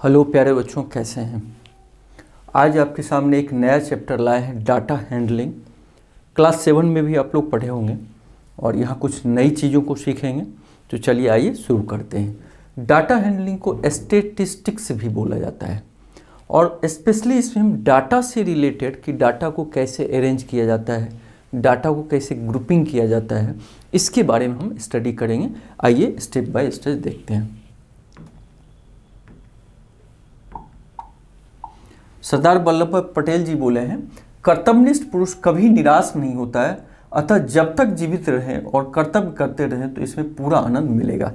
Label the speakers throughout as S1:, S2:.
S1: Hello प्यारे बच्चों, कैसे हैं। आज आपके सामने एक नया चैप्टर लाए हैं, डाटा हैंडलिंग। क्लास 7 में भी आप लोग पढ़े होंगे और यहाँ कुछ नई चीज़ों को सीखेंगे। तो चलिए आइए शुरू करते हैं। डाटा हैंडलिंग को स्टैटिस्टिक्स भी बोला जाता है और स्पेशली इसमें हम डाटा से रिलेटेड कि डाटा को कैसे अरेंज किया जाता है, डाटा को कैसे ग्रुपिंग किया जाता है, इसके बारे में हम स्टडी करेंगे। आइए स्टेप बाय स्टेप देखते हैं। सरदार वल्लभ भाई पटेल जी बोले हैं, कर्तव्यनिष्ठ पुरुष कभी निराश नहीं होता है, अतः जब तक जीवित रहें और कर्तव्य करते रहें तो इसमें पूरा आनंद मिलेगा।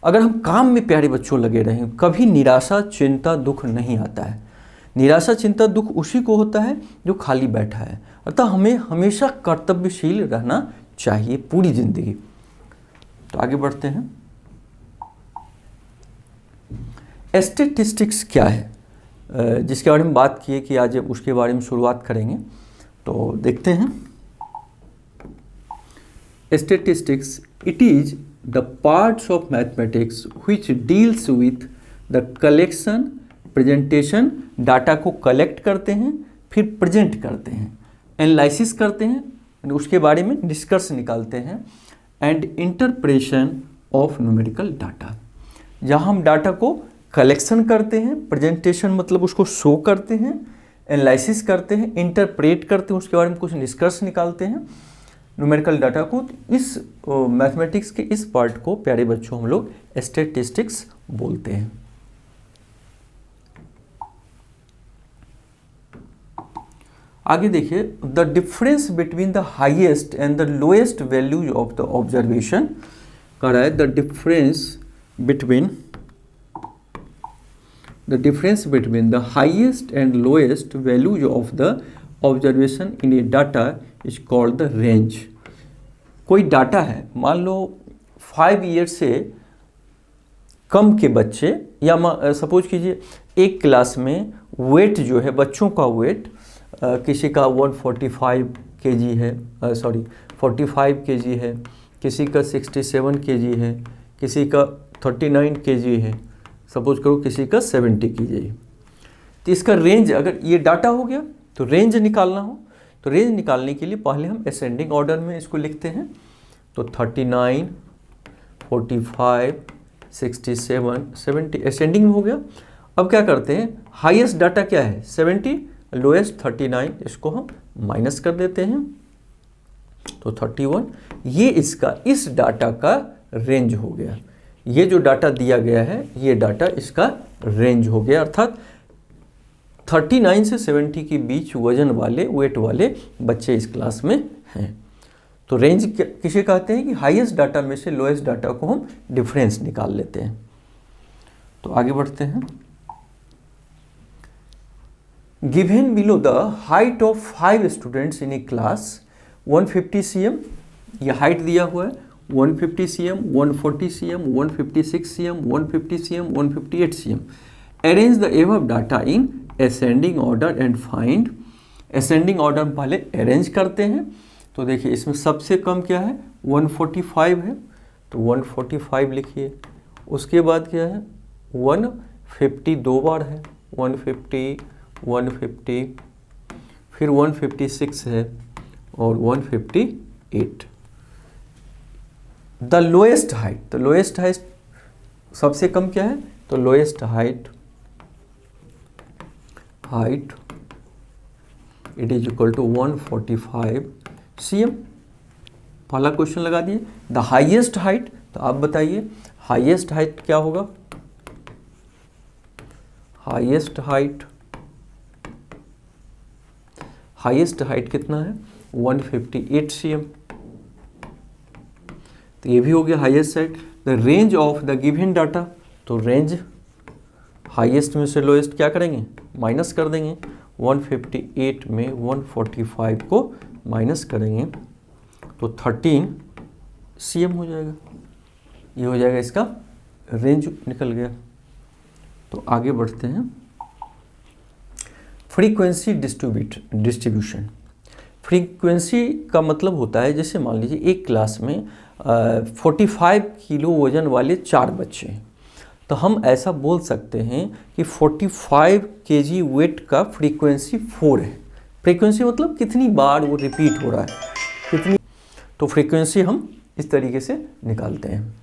S1: अगर हम काम में प्यारे बच्चों लगे रहें, कभी निराशा चिंता दुख नहीं आता है। निराशा चिंता दुख उसी को होता है जो खाली बैठा है। अतः हमें हमेशा कर्तव्यशील रहना चाहिए पूरी जिंदगी। तो आगे बढ़ते हैं। स्टैटिस्टिक्स क्या है, जिसके बारे में बात किए कि आज उसके बारे में शुरुआत करेंगे। तो देखते हैं। Statistics it is the parts of mathematics which deals with the collection presentation. Data को कलेक्ट करते हैं, फिर प्रेजेंट करते हैं, एनालिसिस करते हैं, उसके बारे में निष्कर्ष निकालते हैं, and interpretation of numerical data. जहाँ हम डाटा को कलेक्शन करते हैं, प्रेजेंटेशन मतलब उसको शो करते हैं, एनालिसिस करते हैं, इंटरप्रेट करते हैं, उसके बारे में कुछ निष्कर्ष निकालते हैं न्यूमेरिकल डाटा को। इस मैथमेटिक्स के इस पार्ट को प्यारे बच्चों हम लोग स्टैटिस्टिक्स बोलते हैं। आगे देखिए, the difference between the highest and the lowest values of the observation कह रहा है। The difference between the highest and lowest values of the observation in a data is called the range। कोई data है, मान लो 5 year से कम के बच्चे, या सपोज कीजिए एक क्लास में वेट जो है बच्चों का वेट, किसी का 145 kg है, 45 kg है, किसी का 67 kg है, किसी का 39 kg है, सपोज करो किसी का 70 kg। तो इसका रेंज, अगर ये डाटा हो गया तो रेंज निकालना हो तो रेंज निकालने के लिए पहले हम असेंडिंग ऑर्डर में इसको लिखते हैं। तो 39, 45, 67, 70 असेंडिंग में हो गया। अब क्या करते हैं, हाईएस्ट डाटा क्या है 70, लोएस्ट 39, इसको हम माइनस कर देते हैं तो 31। ये इसका इस डाटा का रेंज हो गया। ये जो डाटा दिया गया है ये डाटा इसका रेंज हो गया, अर्थात 39 से 70 के बीच वजन वाले वेट वाले बच्चे इस क्लास में हैं। तो रेंज किसे कहते हैं कि हाईएस्ट डाटा में से लोएस्ट डाटा को हम डिफरेंस निकाल लेते हैं। तो आगे बढ़ते हैं। Given below the height of 5 students in A class 150 cm, ये हाइट दिया हुआ है 150 cm, 140 cm, 156 cm, 150 cm, 158 cm। Arrange the above data in ascending order and find. Ascending order में पहले अरेंज करते हैं। तो देखिए इसमें सबसे कम क्या है 145 है, तो 145 लिखिए। उसके बाद क्या है 150 दो बार है, 150, 150, फिर 156 है और 158। द लोएस्ट हाइट, तो लोएस्ट हाइट सबसे कम क्या है, तो lowest height it is equal to 145 cm। पहला क्वेश्चन लगा दिए। द हाईएस्ट हाइट, तो आप बताइए हाईएस्ट हाइट क्या होगा। हाईएस्ट हाइट कितना है 158 cm। तो ये भी हो गया highest height. The range of the given data, तो रेंज हाईएस्ट में से लोएस्ट क्या करेंगे माइनस कर देंगे। 158 में 145 को माइनस करेंगे तो 13 cm हो जाएगा। ये हो जाएगा इसका रेंज निकल गया। तो आगे बढ़ते हैं। Frequency distribution. फ्रीक्वेंसी का मतलब होता है, जैसे मान लीजिए एक क्लास में 45 किलो वजन वाले 4 बच्चे हैं, तो हम ऐसा बोल सकते हैं कि 45 kg वेट का फ्रीक्वेंसी 4 है। फ्रीक्वेंसी मतलब कितनी बार वो रिपीट हो रहा है, कितनी, तो फ्रीक्वेंसी हम इस तरीके से निकालते हैं।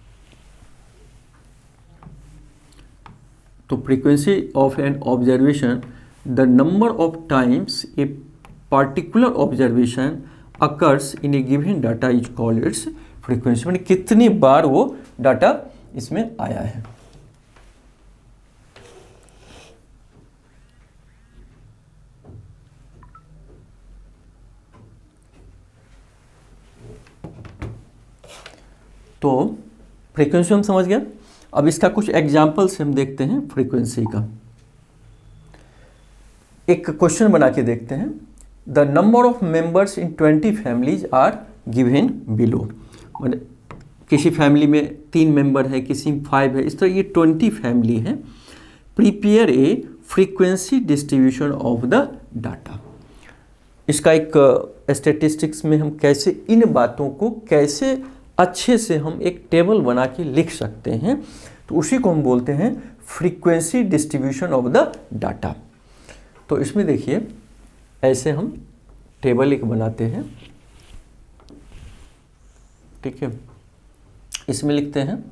S1: तो frequency of an observation, the number of times a particular observation occurs in a given data is called its frequency, मैंने कितनी बार वो डाटा इसमें आया है। तो फ्रीक्वेंसी हम समझ गए। अब इसका कुछ एग्जाम्पल्स हम देखते हैं फ्रीक्वेंसी का। एक क्वेश्चन बना के देखते हैं। The number of members in 20 families are given below, मतलब किसी फैमिली में 3 मेंबर है, किसी में 5 है, इस तरह ये 20 फैमिली है। Prepare a frequency distribution of the data. इसका एक स्टैटिस्टिक्स में हम कैसे इन बातों को कैसे अच्छे से हम एक टेबल बना के लिख सकते हैं, तो उसी को हम बोलते हैं frequency distribution of the data. तो इसमें देखिए ऐसे हम टेबल एक बनाते हैं, ठीक है। इसमें लिखते हैं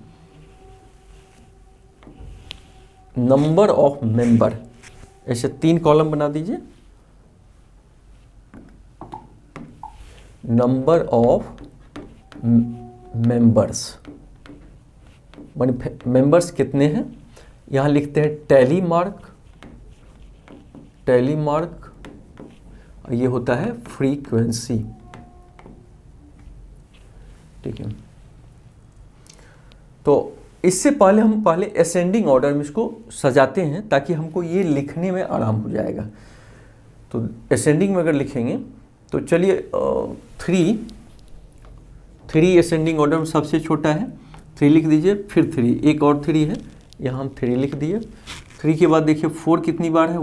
S1: नंबर ऑफ मेंबर, ऐसे 3 कॉलम बना दीजिए। नंबर ऑफ मेंबर्स, माने मेंबर्स कितने हैं, यहाँ लिखते हैं टैली मार्क, टैली मार्क, ये होता है फ्रीक्वेंसी, ठीक है। तो इससे पहले हम पहले असेंडिंग ऑर्डर में इसको सजाते हैं ताकि हमको ये लिखने में आराम हो जाएगा। तो असेंडिंग में अगर लिखेंगे तो चलिए 3 असेंडिंग ऑर्डर में सबसे छोटा है, 3 लिख दीजिए, फिर 3, एक और 3 है, यहाँ हम 3 लिख दिए। 3 के बाद देखिए 4 कितनी बार है,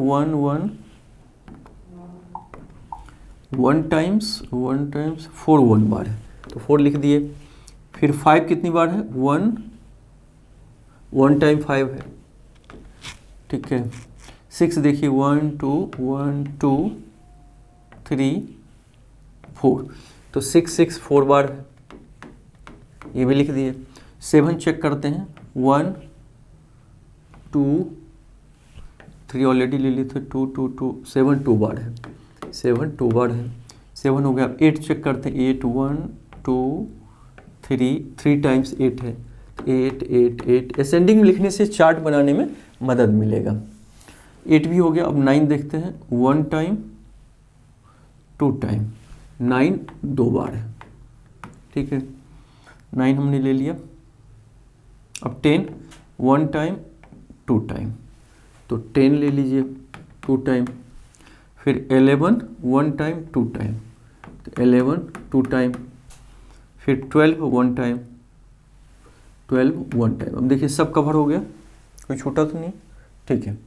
S1: 1 टाइम्स 4 1 बार है, तो 4 लिख दिए। फिर 5 कितनी बार है, 1 टाइम 5 है, ठीक है। 6 देखिए 1 2 3 4, तो 6 4 बार है, ये भी लिख दिए। 7 चेक करते हैं, 1 2 3 ऑलरेडी ले लिए थे, 2 7 2 बार है, 7 2 बार है, 7 हो गया। 8 चेक करते हैं, 8 1 2 3 टाइम्स 8 है, 8 8 8। असेंडिंग में लिखने से चार्ट बनाने में मदद मिलेगा। 8 भी हो गया। अब 9 देखते हैं, 1 टाइम 2 टाइम, 9 2 बार है, ठीक है। 9 हमने ले लिया। अब 10 1 टाइम 2 टाइम, तो 10 ले लीजिए 2 टाइम। फिर 11 1 टाइम 2 टाइम, तो 11 2 टाइम। फिर 12 1 टाइम, 12 1 टाइम। अब देखिए सब कवर हो गया, कोई छोटा तो नहीं, ठीक है।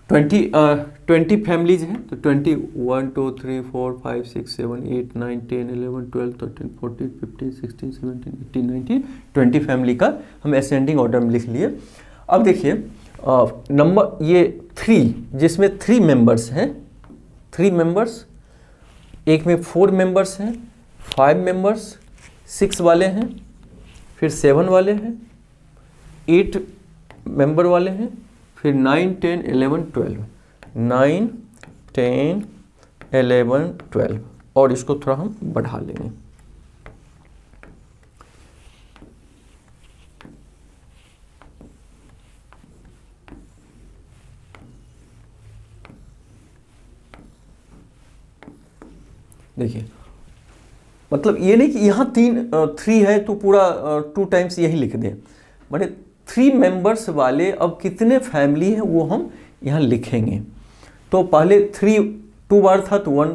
S1: 20 फैमिलीज हैं, तो 20 1 2 3 4 5 6 7 8 9 10 11 12 13 14 15 16 17 18 19 20 फैमिली का हम असेंडिंग ऑर्डर में लिख लिए। अब देखिए नंबर ये 3, जिसमें 3 मेंबर्स हैं, 3 मेंबर्स, एक में 4 मेंबर्स हैं, 5 मेंबर्स, 6 वाले हैं, फिर 7 वाले हैं, 8 मेंबर वाले हैं, फिर 9 10 11 12, 9 10 11 12, और इसको थोड़ा हम बढ़ा लेंगे। देखिए मतलब ये नहीं कि यहाँ 3 है तो पूरा 2 टाइम्स यही लिख दें, माने 3 मेंबर्स वाले अब कितने फैमिली हैं वो हम यहाँ लिखेंगे। तो पहले 3 2 बार था तो 1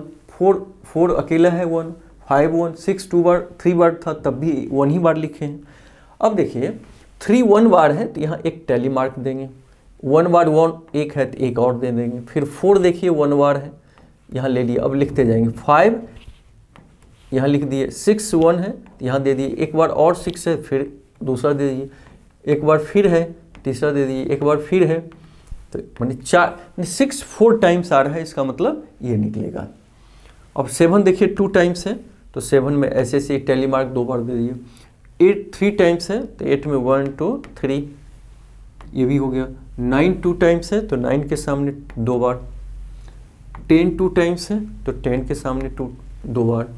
S1: 4 अकेला है 1 5 1 6 2 बार 3 बार था तब भी 1 ही बार लिखे हैं। अब देखिए 3 1 बार है तो यहाँ एक टैली मार्क देंगे, 1 बार 1 एक है तो एक और दे देंगे। फिर 4 देखिए 1 बार है, यहाँ ले लिए, अब लिखते जाएंगे। 5 यहाँ लिख दिए, 6 1 है तो यहाँ दे दिए, एक बार और 6 है फिर दूसरा दे दिए, एक बार फिर है तीसरा दे दीजिए, एक बार फिर है, तो माने 4 टाइम्स आ रहा है, इसका मतलब ये निकलेगा। अब 7 देखिए 2 टाइम्स है, तो 7 में ऐसे ऐसे टैली मार्क 2 बार दे दीजिए। 8 3 टाइम्स है, तो 8 में 1 2 3, ये भी हो गया। 9 2 टाइम्स है, तो 9 के सामने 2 बार। 10 2 टाइम्स है, तो 10 के सामने 2 बार।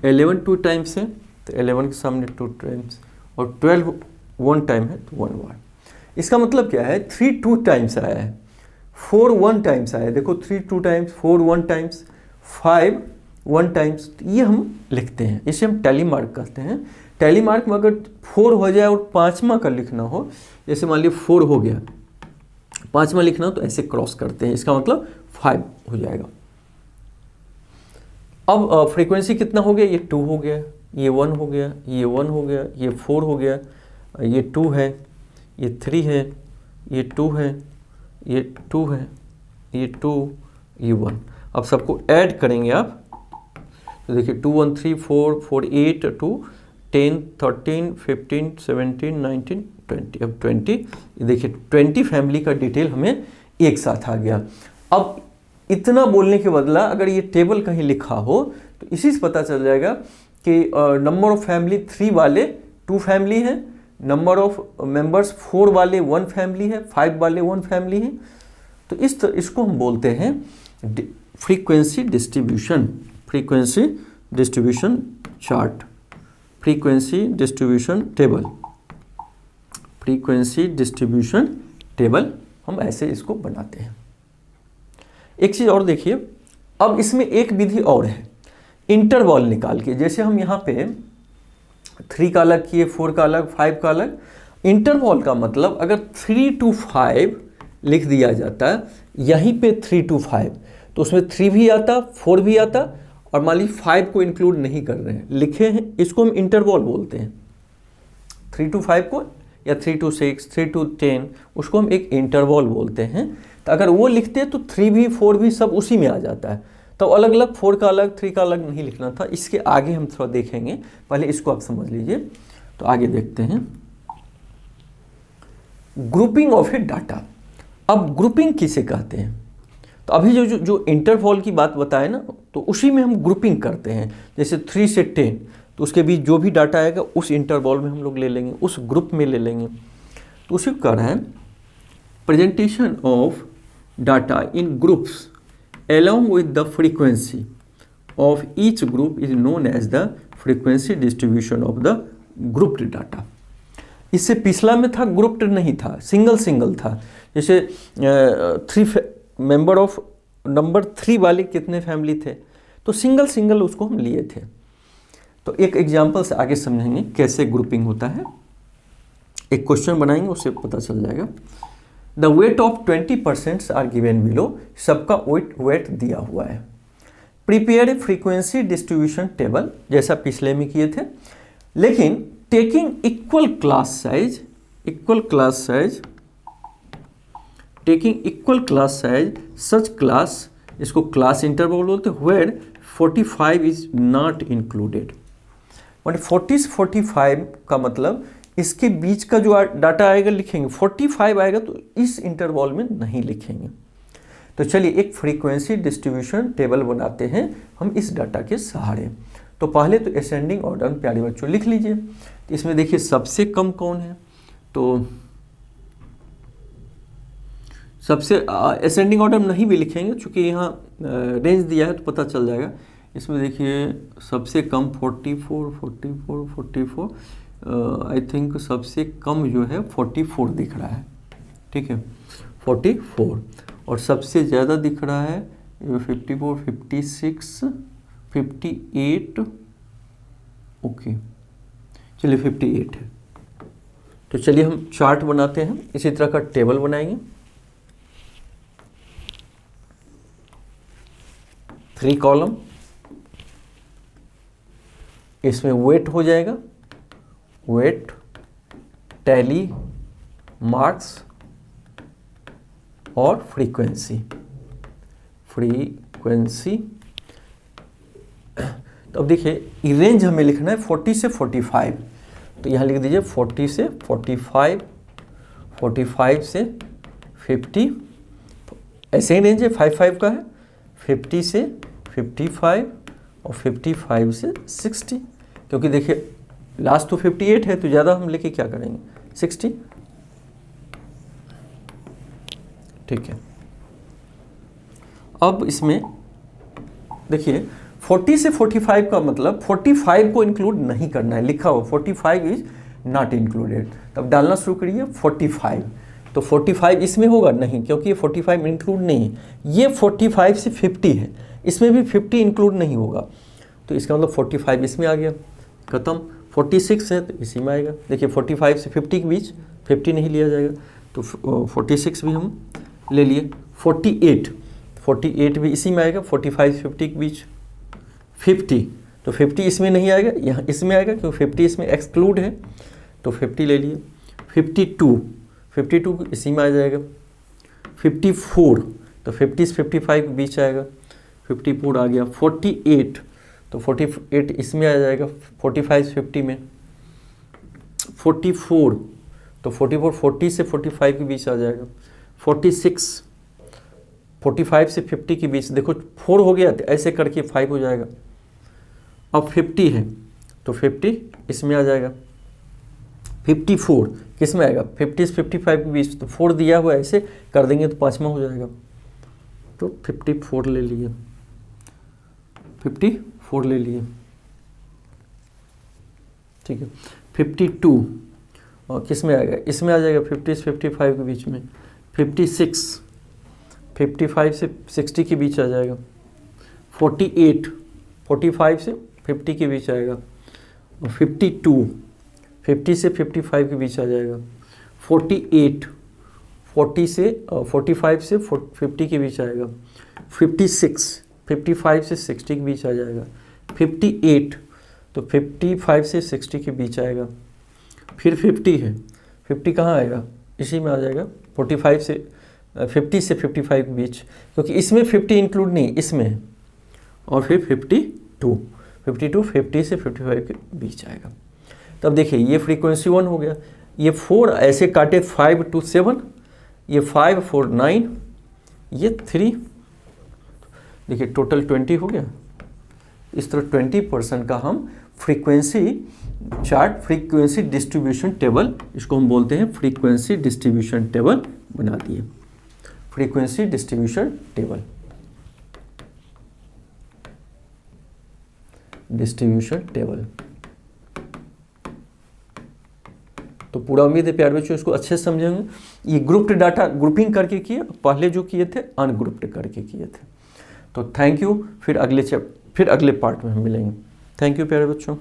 S1: 11 2 टाइम्स है, तो 11 के सामने 2 टाइम्स। और 12 1 टाइम है, तो 1 बार। इसका मतलब क्या है, 3 2 टाइम्स आया है, 4 1 टाइम्स आया है। देखो 3 2 टाइम्स, 4 1 टाइम्स, 5 1 टाइम्स, तो ये हम लिखते हैं, इसे हम टैली मार्क कहते हैं। टैली मार्क में अगर 4 हो जाए और 5वां का लिखना हो, जैसे मान लीजिए 4 हो गया, 5वां लिखना हो तो ऐसे क्रॉस करते हैं, इसका मतलब 5 हो जाएगा। अब फ्रीक्वेंसी कितना हो गया, ये 2 हो गया, ये 1 हो गया, ये 1 हो गया, ये 4 हो गया, ये 2 है, ये 3 है, ये 2 है, ये 2 है, ये 2, ये 1। अब सबको ऐड करेंगे आप, तो देखिए 2 1 3 4 4 8 2 10 13 15 17 19 20। अब 20, ये देखिए 20 फैमिली का डिटेल हमें एक साथ आ गया। अब इतना बोलने के बदला अगर ये टेबल कहीं लिखा हो तो इसी से पता चल जाएगा कि नंबर ऑफ फैमिली 3 वाले 2 फैमिली है, नंबर ऑफ मेंबर्स 4 वाले 1 फैमिली है, 5 वाले 1 फैमिली है। तो इसको हम बोलते हैं frequency distribution, frequency distribution chart, frequency distribution table, frequency distribution table हम ऐसे इसको बनाते हैं। एक चीज़ और देखिए, अब इसमें एक विधि और है, इंटरवल निकाल के। जैसे हम यहाँ पे 3 का अलग किए, 4 का अलग, 5 का अलग। इंटरवल का मतलब अगर 3 to 5 लिख दिया जाता है, यहीं पे 3 to 5, तो उसमें 3 भी आता, 4 भी आता, और मान लीजिए 5 को इंक्लूड नहीं कर रहे हैं, लिखे हैं, इसको हम इंटरवल बोलते हैं। 3 to 5 को, या 3 to 6, 3 to 10, उसको हम एक इंटरवल बोलते हैं। तो अगर वो लिखते हैं तो 3 भी 4 भी सब उसी में आ जाता है, तो अलग अलग 4 का अलग 3 का अलग नहीं लिखना था। इसके आगे हम थोड़ा देखेंगे, पहले इसको आप समझ लीजिए। तो आगे देखते हैं, ग्रुपिंग ऑफ ए डाटा। अब ग्रुपिंग किसे कहते हैं, तो अभी जो इंटरवल की बात बताए ना, तो उसी में हम ग्रुपिंग करते हैं। जैसे 3 से 10, तो उसके बीच जो भी डाटा आएगा उस इंटरवल में हम लोग ले लेंगे, उस ग्रुप में ले लेंगे। तो उसी को कह रहा है presentation of data in groups along with the frequency of each group is known as the frequency distribution of the grouped data। इससे पिछला में था ग्रुप्ड नहीं था, सिंगल था। जैसे 3 मेंबर ऑफ नंबर 3 वाले कितने फैमिली थे, तो सिंगल उसको हम लिए थे। तो एक एग्जांपल से आगे समझेंगे कैसे ग्रुपिंग होता है। एक क्वेश्चन बनाएंगे, उससे पता चल जाएगा। The weight of 20% are given below, सबका वेट दिया हुआ है। प्रिपेयर फ्रीक्वेंसी डिस्ट्रीब्यूशन टेबल, जैसा पिछले में किए थे, लेकिन taking equal class size, taking equal class size such class, इसको क्लास इंटरवल बोलते हैं, वेयर 45 इज नॉट इंक्लूडेड। 40 से 45 का मतलब इसके बीच का जो डाटा आएगा लिखेंगे, 45 आएगा तो इस इंटरवल में नहीं लिखेंगे। तो चलिए एक फ्रीक्वेंसी डिस्ट्रीब्यूशन टेबल बनाते हैं हम इस डाटा के सहारे। तो पहले तो असेंडिंग ऑर्डर में प्यारे बच्चों लिख लीजिए। तो इसमें देखिए सबसे कम कौन है, तो सबसे असेंडिंग ऑर्डर में नहीं भी लिखेंगे, चूँकि यहाँ रेंज दिया है तो पता चल जाएगा। इसमें देखिए सबसे कम 44 आई थिंक सबसे कम जो है 44 दिख रहा है, ठीक है 44, और सबसे ज़्यादा दिख रहा है 54 56 58, ओके चलिए 58 है। तो चलिए हम चार्ट बनाते हैं, इसी तरह का टेबल बनाएंगे। 3 कॉलम, इसमें वेट हो जाएगा, वेट, टैली, मार्क्स और फ्रीक्वेंसी। तो अब देखिए रेंज हमें लिखना है 40 से 45, तो यहाँ लिख दीजिए 40 से 45, 45 से 50, ऐसे ही रेंज है 5 का है, 50 से 55 और 55 से 60, क्योंकि देखिए लास्ट तो 58 है तो ज़्यादा हम लेके क्या करेंगे 60, ठीक है। अब इसमें देखिए 40 से 45 का मतलब 45 को इंक्लूड नहीं करना है, लिखा हो 45 इज नॉट इंक्लूडेड, तब डालना शुरू करिए 45। तो 45 इसमें होगा नहीं, क्योंकि ये 45 इंक्लूड नहीं है, ये 45 से 50 है, इसमें भी 50 इंक्लूड नहीं होगा, तो इसका मतलब 45 इसमें आ गया, खत्म। 46 है तो इसी में आएगा, देखिए 45 से 50 के बीच 50 नहीं लिया जाएगा, तो 46 भी हम ले लिए। 48 भी इसी में आएगा, 45 से 50 के बीच 50, तो 50 इसमें नहीं आएगा, यहाँ इसमें आएगा क्योंकि 50 इसमें एक्सक्लूड है, तो 50 ले लिए। 52 इसी में आ जाएगा। 54 तो 50 से 55 के बीच आएगा, 54 आ गया। 48 तो 48 इसमें आ जाएगा 45 से 50 में। 44 तो 40 से 45 के बीच आ जाएगा। 46 45 से 50 के बीच, देखो 4 हो गया तो ऐसे करके 5 हो जाएगा। अब 50 है तो 50 इसमें आ जाएगा। 54 किस में आएगा 50 से 55 के बीच, तो 4 दिया हुआ है, ऐसे कर देंगे तो 5वां हो जाएगा, तो 54 ले लिए। 54 ले लिए, ठीक है। 52 और किस में आएगा, इसमें आ जाएगा 50 से 55 के बीच में। 56 55 से 60 के बीच आ जाएगा। 48 45 से 50 के बीच आएगा। और 52 50 से 55 के बीच आ जाएगा। 48 40 से 45 से 50 के बीच आएगा। 56 55 से 60 के बीच आ जाएगा। 58 तो 55 से 60 के बीच आएगा। फिर 50 है, 50 कहाँ आएगा, इसी में आ जाएगा 45 से 50 से 55 के बीच, क्योंकि इसमें 50 इंक्लूड नहीं, इसमें है। और फिर 52 50 से 55 के बीच आएगा। तब देखिए ये फ्रीक्वेंसी 1 हो गया, ये 4 ऐसे काटे 5 to 7, ये 5 4 9, ये 3, देखिए टोटल 20 हो गया। इस तरह 20% का हम frequency chart, frequency distribution table, इसको हम बोलते हैं फ्रीक्वेंसी डिस्ट्रीब्यूशन टेबल बना दिए। फ्रीक्वेंसी डिस्ट्रीब्यूशन टेबल, तो पूरा उम्मीद है प्यारे बच्चों इसको अच्छे से समझेंगे। ये ग्रुप्ड डाटा ग्रुपिंग करके किए, पहले जो किए थे अनग्रुप्ड करके किए थे। तो थैंक यू, फिर अगले पार्ट में हम मिलेंगे। थैंक यू प्यारे बच्चों।